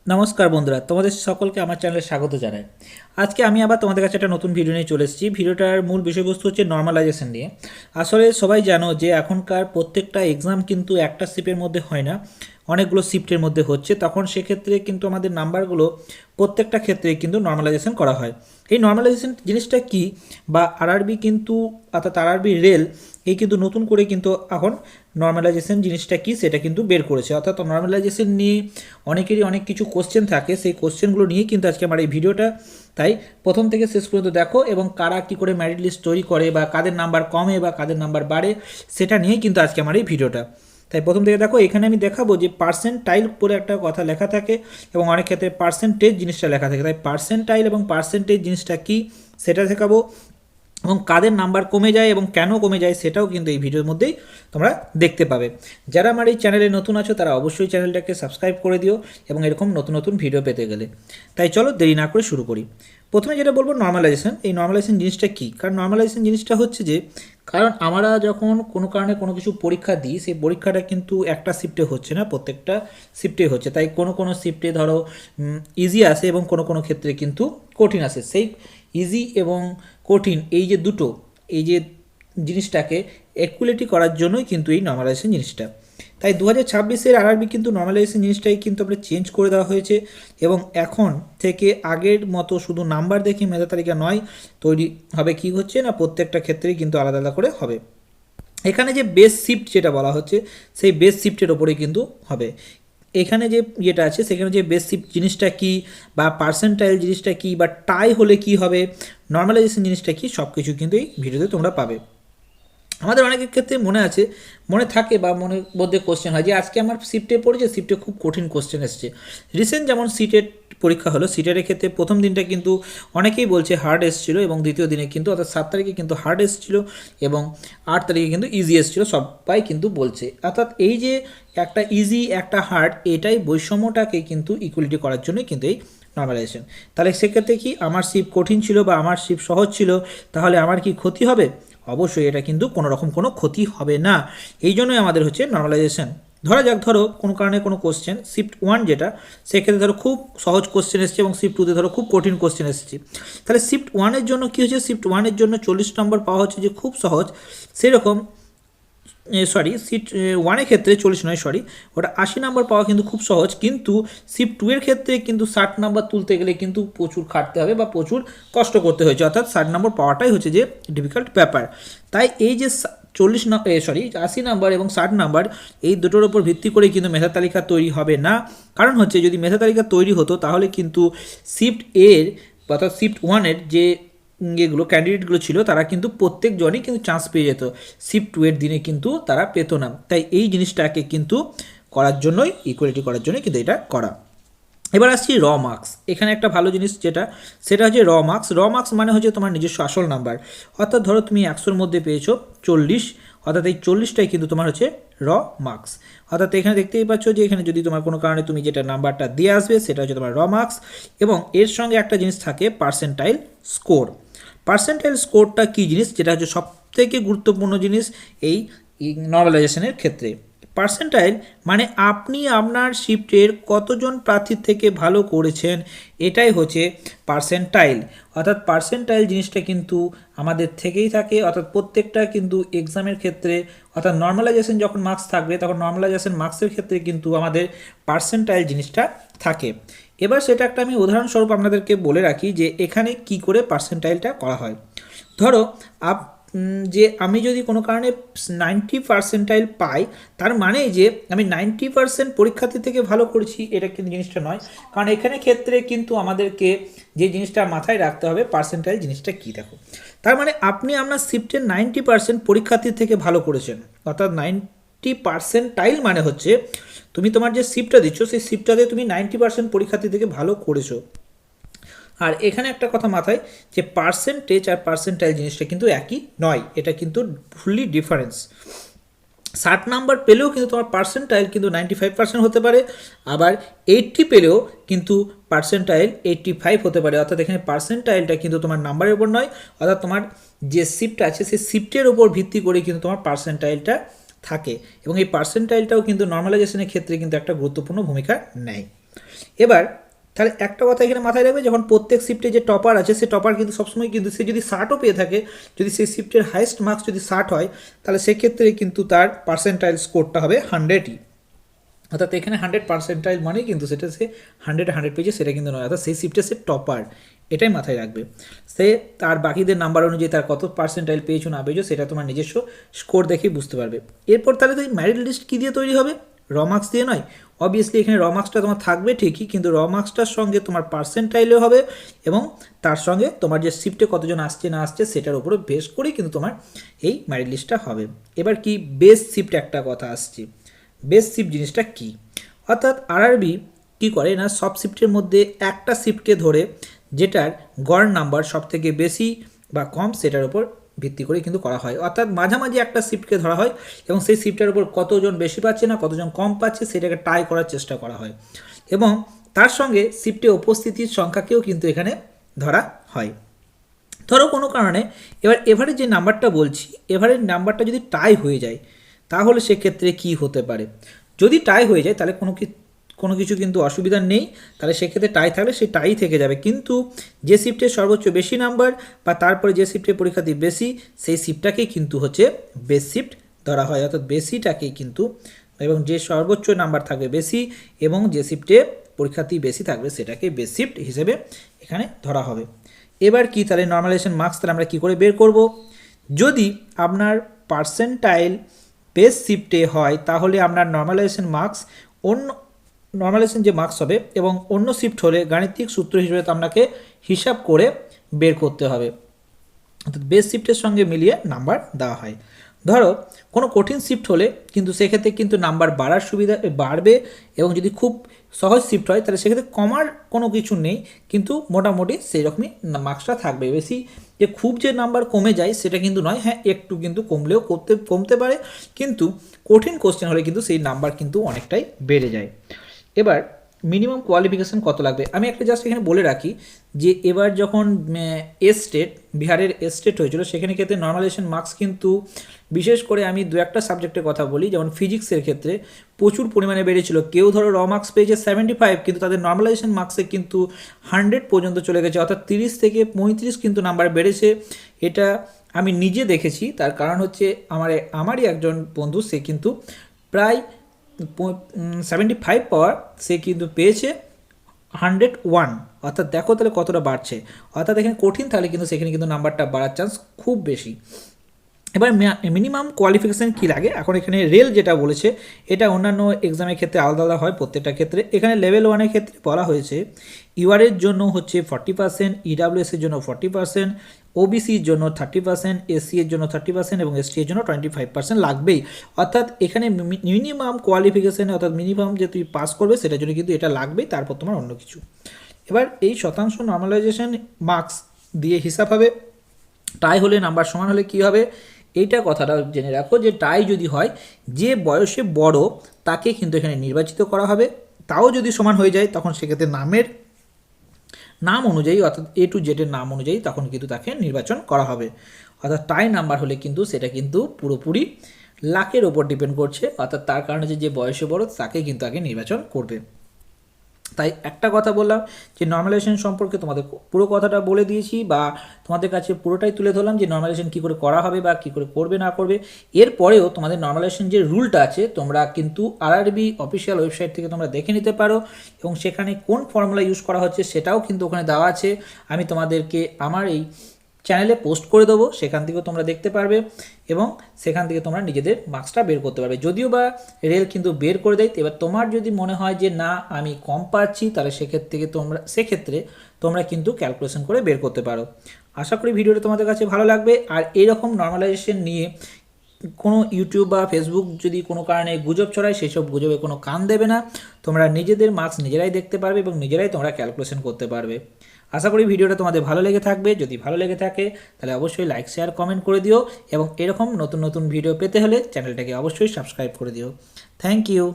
নমস্কার বন্ধুরা, তোমাদের সকলকে আমার চ্যানেলে স্বাগত জানাই। আজকে আমি আবার তোমাদের কাছে একটা নতুন ভিডিও নিয়ে চলে এসেছি। ভিডিওটার মূল বিষয়বস্তু হচ্ছে নর্মালাইজেশন নিয়ে। আসলে সবাই জানো যে এখনকার প্রত্যেকটা এক্সাম কিন্তু একটা শিফটের মধ্যে হয় না, অনেকগুলো শিফটের মধ্যে হচ্ছে। তখন সেক্ষেত্রে কিন্তু আমাদের নাম্বারগুলো প্রত্যেকটা ক্ষেত্রে কিন্তু নর্মালাইজেশন করা হয়। এই নর্মালাইজেশন জিনিসটা কি, বা আরআরবি কিন্তু অর্থাৎ আরআরবি রেল এই কিন্তু নতুন করে কিন্তু এখন নর্মালাইজেশন জিনিসটা কি সেটা কিন্তু বের করেছে। অর্থাৎ নর্মালাইজেশন নিয়ে অনেকেরই অনেক কিছু কোশ্চেন থাকে, সেই কোশ্চেনগুলো নিয়ে কিন্তু আজকে আমার এই ভিডিওটা। তাই প্রথম থেকে শেষ পর্যন্ত দেখো, এবং কারা কী করে মেরিট লিস্ট তৈরি করে বা কাদের নাম্বার কমে বা কাদের নাম্বার বাড়ে সেটা নিয়েই কিন্তু আজকে আমার এই ভিডিওটা। তাই প্রথম থেকে দেখো, এখানে আমি দেখাবো যে পার্সেন্টাইল করে একটা কথা লেখা থাকে এবং অনেক ক্ষেত্রে পার্সেন্টেজ জিনিসটা লেখা থাকে। তাই পার্সেন্টাইল এবং পার্সেন্টেজ জিনিসটা কি সেটা দেখাবো, এবং কাদের নাম্বার কমে যায় এবং কেন কমে যায় সেটাও কিন্তু এই ভিডিওর মধ্যেই তোমরা দেখতে পাবে। যারা আমার এই চ্যানেলে নতুন আছো তারা অবশ্যই চ্যানেলটাকে সাবস্ক্রাইব করে দিও এবং এরকম নতুন নতুন ভিডিও পেতে গেলে। তাই চলো দেরি না করে শুরু করি। প্রথমে যেটা বলবো নর্মালাইজেশন। এই নর্মালাইজেশন জিনিসটা কী? কারণ নর্মালাইজেশন জিনিসটা হচ্ছে যে, কারণ আমরা যখন কোনো কারণে কোনো কিছু পরীক্ষা দিই, সেই পরীক্ষাটা কিন্তু একটা শিফটে হচ্ছে না, প্রত্যেকটা শিফটে হচ্ছে। তাই কোনো কোনো শিফটে ধরো ইজি আসে এবং কোনো কোনো ক্ষেত্রে কিন্তু কঠিন আসে। সেই ইজি এবং কঠিন এই যে দুটো, এই যে জিনিসটাকে ইকুয়ালিটি করার জন্যই কিন্তু এই নর্মালাইজেশন জিনিসটা। তাই 2026-এর আরআরবি কিন্তু নর্মালাইজেশন জিনিসটাই কিন্তু আমরা চেঞ্জ করে দেওয়া হয়েছে, এবং এখন থেকে আগের মতো শুধু নাম্বার দেখে মেধা তালিকা নয় তৈরি হবে। কি হচ্ছে না, প্রত্যেকটা ক্ষেত্রেই কিন্তু আলাদা আলাদা করে হবে। এখানে যে বেস শিফট যেটা বলা হচ্ছে, সেই বেস শিফটের ওপরেই কিন্তু হবে। এখানে যে ইয়েটা আছে সেখানে যে বেস শিফট জিনিসটা কি, বা পার্সেন্টাইল জিনিসটা কি, বা টাই হলে কি হবে, নর্মালাইজেশন জিনিসটা কি, সব কিছু কিন্তু এই ভিডিওতে তোমরা পাবে। আমাদের অনেকের ক্ষেত্রে মনে থাকে বা মনের মধ্যে কোশ্চেন হয় যে আজকে আমার শিফটে পড়েছে, শিফটে খুব কঠিন কোশ্চেন এসছে। রিসেন্ট যেমন সিটেট পরীক্ষা হলো, সিটেটের ক্ষেত্রে প্রথম দিনটা কিন্তু অনেকেই বলছে হার্ড এসেছিলো, এবং দ্বিতীয় দিনে কিন্তু অর্থাৎ 7 তারিখে কিন্তু হার্ড এসেছিলো এবং 8 তারিখে কিন্তু ইজি এসেছিলো, সবাই কিন্তু বলছে। অর্থাৎ এই যে একটা ইজি একটা হার্ড, এটাই বৈষম্যটাকে কিন্তু ইকুয়ালিটি করার জন্যই কিন্তু এই নর্মালাইজেশন। তাহলে সেক্ষেত্রে কি আমার শিফট কঠিন ছিল বা আমার শিফট সহজ ছিল, তাহলে আমার কি ক্ষতি হবে? অবশ্যই এটা কিন্তু কোনো রকম কোনো ক্ষতি হবে না। এই জন্যই আমাদের হচ্ছে নর্মালাইজেশন। ধরো কোনো কারণে কোনো কোশ্চেন শিফট 1 যেটা, সেক্ষেত্রে ধরো খুব সহজ কোশ্চেন এসেছে এবং শিফট 2তে ধরো খুব কঠিন কোশ্চেন এসেছে। তাহলে শিফট 1-এর জন্য কী হচ্ছে, শিফট 1-এর জন্য 40 নম্বর পাওয়া হচ্ছে যে খুব সহজ, সেরকম সিট 1-এর ক্ষেত্রে 40 নয়, ওটা 80 নাম্বার পাওয়া কিন্তু খুব সহজ। কিন্তু শিফট 2-এর ক্ষেত্রে কিন্তু 60 নাম্বার তুলতে গেলে কিন্তু প্রচুর খাটতে হবে বা প্রচুর কষ্ট করতে হয়েছে। অর্থাৎ 60 নম্বর পাওয়াটাই হচ্ছে যে ডিফিকাল্ট ব্যাপার। তাই এই যে 80 নাম্বার এবং 60 নাম্বার, এই দুটোর উপর ভিত্তি করে কিন্তু মেধা তালিকা তৈরি হবে না। কারণ হচ্ছে যদি মেধা তালিকা তৈরি হতো তাহলে কিন্তু শিফট এর অর্থাৎ শিফট 1-এর যে এগুলো ক্যান্ডিডেটগুলো ছিল তারা কিন্তু প্রত্যেকজনই কিন্তু চান্স পেয়ে যেত, শিফট 2-এর দিনে কিন্তু তারা পেতো না। তাই এই জিনিসটাকে কিন্তু করার জন্যই, ইকুয়ালিটি করার জন্যই কিন্তু এটা করা। এবার আসছি র মার্কস। এখানে একটা ভালো জিনিস সেটা হচ্ছে র মার্কস। র মার্কস মানে হচ্ছে তোমার নিজস্ব আসল নাম্বার। অর্থাৎ ধরো তুমি 100-র মধ্যে পেয়েছো 40, অর্থাৎ এই 40টাই কিন্তু তোমার হচ্ছে র মার্কস। অর্থাৎ এখানে দেখতেই পাচ্ছ যে এখানে যদি তোমার কোনো কারণে তুমি যেটা নাম্বারটা দিয়ে আসবে সেটা হচ্ছে তোমার র মার্কস, এবং এর সঙ্গে একটা জিনিস থাকে পার্সেন্টাইল স্কোর। পার্সেন্টাইল স্কোরটা কী জিনিস, যেটা হচ্ছে সবথেকে গুরুত্বপূর্ণ জিনিস এই নর্মালাইজেশনের ক্ষেত্রে। পার্সেন্টাইল মানে আপনি আপনার শিফটের কতজন প্রার্থীর থেকে ভালো করেছেন, এটাই হচ্ছে পার্সেন্টাইল। অর্থাৎ পার্সেন্টাইল জিনিসটা কিন্তু আমাদের থেকেই থাকে, অর্থাৎ প্রত্যেকটা কিন্তু এক্সামের ক্ষেত্রে, অর্থাৎ নর্মালাইজেশন যখন মার্কস থাকবে তখন নর্মালাইজেশন মার্কসের ক্ষেত্রে কিন্তু আমাদের পার্সেন্টাইল জিনিসটা থাকে। এবার সেটা একটা আমি উদাহরণস্বরূপ আপনাদেরকে বলে রাখি যে এখানে কি করে পার্সেন্টাইলটা করা হয়। ধরো যে আমি যদি কোনো কারণে 90 পাই, তার মানে যে আমি 90% পরীক্ষার্থী থেকে ভালো করেছি, এটা কিন্তু জিনিসটা নয়। কারণ এখানে ক্ষেত্রে কিন্তু আমাদেরকে যে জিনিসটা মাথায় রাখতে হবে, পার্সেন্টাইল জিনিসটা কী দেখো। তার মানে আপনি আপনার শিফটের 90% পরীক্ষার্থীর থেকে ভালো করেছেন। অর্থাৎ 90% মানে হচ্ছে তুমি তোমার যে শিফটটা দিচ্ছ সেই শিফটটাতে তুমি 90% পরীক্ষার্থী থেকে ভালো করেছো। আর এখানে একটা কথা মাথায়, যে পার্সেন্টেজ আর পার্সেন্টাইল জিনিসটা কিন্তু একই নয়, এটা কিন্তু ফুললি ডিফারেন্স। 60 নাম্বার পেলেও কিন্তু তোমার পার্সেন্টাইল কিন্তু 95% হতে পারে, আবার 80 পেলেও কিন্তু পার্সেন্টাইল 85 হতে পারে। অর্থাৎ এখানে পার্সেন্টাইলটা কিন্তু তোমার নাম্বারের উপর নয়, অর্থাৎ তোমার যে শিফট আছে সেই শিফটের উপর ভিত্তি করে কিন্তু তোমার পার্সেন্টাইলটা থাকে, এবং এই পার্সেন্টাইলটাও কিন্তু নর্মালাইজেশনের ক্ষেত্রে কিন্তু একটা গুরুত্বপূর্ণ ভূমিকা নেয়। এবার তাহলে একটা কথা এখানে মাথায় রাখবে, যখন প্রত্যেক শিফটে যে টপার আছে সে টপার কিন্তু সবসময় কিন্তু সে যদি 60ও পেয়ে থাকে, যদি সেই শিফটের হাইয়েস্ট মার্কস যদি 60 হয়, তাহলে সেক্ষেত্রে কিন্তু তার পার্সেন্টাইল স্কোরটা হবে 100ই। অর্থাৎ এখানে 100 মানেই কিন্তু সেটা সে 100 পেয়েছে সেটা কিন্তু নয়, অর্থাৎ সেই শিফটে সে টপার, এটাই মাথায় রাখবে। সে তার বাকিদের নাম্বার অনুযায়ী তার কত পার্সেন্টাইল পেয়েছো না পেয়েছো সেটা তোমার নিজস্ব স্কোর দেখেই বুঝতে পারবে। এরপর তাহলে তো মেরিট লিস্ট কী দিয়ে তৈরি হবে? র মার্কস দিয়ে নয়। অবভিয়াসলি এখানে র মার্কসটা তোমার থাকবে ঠিকই, কিন্তু র মার্কসটার সঙ্গে তোমার পার্সেন্টাইলও হবে এবং তার সঙ্গে তোমার যে শিফটে কতজন আসছে না আসছে সেটার উপরে বেস করেই কিন্তু তোমার এই মেরিট লিস্টটা হবে। এবার কি বেস শিফট একটা কথা আসছে, বেস শিফট জিনিসটা কি? অর্থাৎ আরআরবি কী করে না, সব শিফটের মধ্যে একটা শিফটকে ধরে যেটার গড় নাম্বার সব থেকে বেশি বা কম সেটার উপর ভিত্তি করে কিন্তু করা হয়। অর্থাৎ মাঝামাঝি একটা শিফটকে ধরা হয় এবং সেই শিফটের উপর কতজন বেশি পাচ্ছে না কতজন কম পাচ্ছে সেটাকে টাই করার চেষ্টা করা হয়, এবং তার সঙ্গে শিফটে উপস্থিতির সংখ্যাকেও কিন্তু এখানে ধরা হয়। ধরো কোনো কারণে এবার এভারেজ যে নাম্বারটা বলছি, এভারেজ নাম্বারটা যদি টাই হয়ে যায় তাহলে সেক্ষেত্রে কি হতে পারে? যদি টাই হয়ে যায় তাহলে কোনো কিছু কিন্তু অসুবিধা নেই, তাহলে সেক্ষেত্রে টাই থাকলে সেই টাই থেকে যাবে। কিন্তু যে শিফটের সর্বোচ্চ বেশি নাম্বার বা তারপরে যে শিফটের পরীক্ষার্থী বেশি সেই শিফটটাকেই কিন্তু হচ্ছে বেস শিফট ধরা হয়। অর্থাৎ বেশিটাকেই কিন্তু, এবং যে সর্বোচ্চ নাম্বার থাকবে বেশি এবং যে শিফটে পরীক্ষার্থী বেশি থাকবে সেটাকে বেস শিফট হিসেবে এখানে ধরা হবে। এবার কি তাহলে নর্মালাইজেশন মার্কস তাহলে আমরা কী করে বের করব? যদি আপনার পার্সেন্টাইল বেস শিফটে হয় তাহলে আপনার নর্মালাইজেশন মার্কস অন্য নর্মালাইজেশন যে মার্কস হবে এবং অন্য শিফট হলে গাণিতিক সূত্র হিসেবে আপনাকে হিসাব করে বের করতে হবে। অর্থাৎ বেস শিফটের সঙ্গে মিলিয়ে নাম্বার দেওয়া হয়। ধরো কোনো কঠিন শিফট হলে কিন্তু সেক্ষেত্রে কিন্তু নাম্বার বাড়ার সুবিধা বাড়বে, এবং যদি খুব সহজ শিফট হয় তাহলে সেক্ষেত্রে কমার কোনো কিছু নেই, কিন্তু মোটামুটি সেই রকমই মার্কসটা থাকবে। বেশি যে খুব যে নাম্বার কমে যায় সেটা কিন্তু নয়, হ্যাঁ একটু কিন্তু কমলেও কমতে পারে, কিন্তু কঠিন কোশ্চেন হলে কিন্তু সেই নাম্বার কিন্তু অনেকটাই বেড়ে যায়। এবার মিনিমাম কোয়ালিফিকেশান কত লাগবে আমি একটা জাস্ট এখানে বলে রাখি যে এবার যখন বিহারের স্টেট হয়েছিল সেখানে ক্ষেত্রে নর্মালাইজেশন মার্কস কিন্তু বিশেষ করে আমি দু একটা সাবজেক্টের কথা বলি, যেমন ফিজিক্সের ক্ষেত্রে প্রচুর পরিমাণে বেড়েছিল। কেউ ধরো র মার্কস পেয়েছে 75, কিন্তু তাদের নর্মালাইজেশন মার্কসে কিন্তু 100 পর্যন্ত চলে গেছে, অর্থাৎ 30 থেকে 35 কিন্তু নাম্বার বেড়েছে। এটা আমি নিজে দেখেছি, তার কারণ হচ্ছে আমারই একজন বন্ধু, সে কিন্তু প্রায় 75 পাওয়ার সে কিন্তু পেয়েছে 101, অর্থাৎ দেখো তাহলে কতটা বাড়ছে। অর্থাৎ এখানে কঠিন থাকলে কিন্তু সেখানে কিন্তু নাম্বারটা বাড়ার চান্স খুব বেশি। এবার মিনিমাম কোয়ালিফিকেশান কী লাগে, এখন এখানে রেল যেটা বলেছে এটা অন্যান্য এক্সামের ক্ষেত্রে আলাদা আলাদা হয় প্রত্যেকটা ক্ষেত্রে। এখানে লেভেল 1-এর ক্ষেত্রে বলা হয়েছে ইউআরের জন্য হচ্ছে 40%, ইডাব্লিউএসের জন্য 40%, ওবিসির জন্য 30%, এসসি এর জন্য 30% এবং এসটি এর জন্য 25% লাগবেই। অর্থাৎ এখানে মিনিমাম কোয়ালিফিকেশানে অর্থাৎ মিনিমাম যে তুমি পাস করবে সেটার জন্য কিন্তু এটা লাগবেই, তারপর তোমার অন্য কিছু। এবার এই শতাংশ নর্মালাইজেশন মার্কস দিয়ে হিসাব হবে। টাই হলে নাম্বার সমান হলে কী হবে, এইটা কথাটা জেনে রাখো যে টাই যদি হয় যে বয়সে বড় তাকে কিন্তু এখানে নির্বাচিত করা হবে। তাও যদি সমান হয়ে যায় তখন সেক্ষেত্রে নাম অনুযায়ী অর্থাৎ A to Z এর নাম অনুযায়ী তখন কিন্তু তাকে নির্বাচন করা হবে। অর্থাৎ টাই নাম্বার হলে কিন্তু সেটা কিন্তু পুরোপুরি লাকের ওপর ডিপেন্ড করছে, অর্থাৎ তার কারণে যে বয়সে বড় তাকে কিন্তু আগে নির্বাচন করবে। তাই একটা কথা বললাম যে নর্মালাইজেশন সম্পর্কে তোমাদের পুরো কথাটা বলে দিয়েছি বা তোমাদের কাছে পুরোটাই তুলে ধরলাম যে নর্মালাইজেশন কী করে করা হবে বা কী করে করবে না করবে। এরপরেও তোমাদের নর্মালাইজেশন যে রুলটা আছে তোমরা কিন্তু আরআরবি অফিসিয়াল ওয়েবসাইট থেকে তোমরা দেখে নিতে পারো, এবং সেখানে কোন ফর্মুলা ইউজ করা হচ্ছে সেটাও কিন্তু ওখানে দেওয়া আছে। আমি তোমাদেরকে আমার এই চ্যানেলে পোস্ট করে দেবো, সেখান থেকেও তোমরা দেখতে পারবে এবং সেখান থেকে তোমরা নিজেদের মার্কসটা বের করতে পারবে। যদিও বা রেল কিন্তু বের করে দেয়, এবার তোমার যদি মনে হয় যে না আমি কম পাচ্ছি তাহলে সেক্ষেত্রে তোমরা কিন্তু ক্যালকুলেশন করে বের করতে পারো। আশা করি ভিডিওটা তোমাদের কাছে ভালো লাগবে। আর এরকম নর্মালাইজেশন নিয়ে কোনো ইউটিউব বা ফেসবুক যদি কোনো কারণে গুজব ছড়ায় সেসব গুজবে কোনো কান দেবে না, তোমরা নিজেদের মার্কস নিজেরাই দেখতে পারবে এবং নিজেরাই তোমরা ক্যালকুলেশন করতে পারবে। আশা করি ভিডিওটা তোমাদের ভালো লেগে থাকবে। যদি ভালো লেগে থাকে তাহলে অবশ্যই লাইক শেয়ার কমেন্ট করে দিও এবং এরকম নতুন নতুন ভিডিও পেতে হলে চ্যানেলটাকে অবশ্যই সাবস্ক্রাইব করে দিও। Thank you.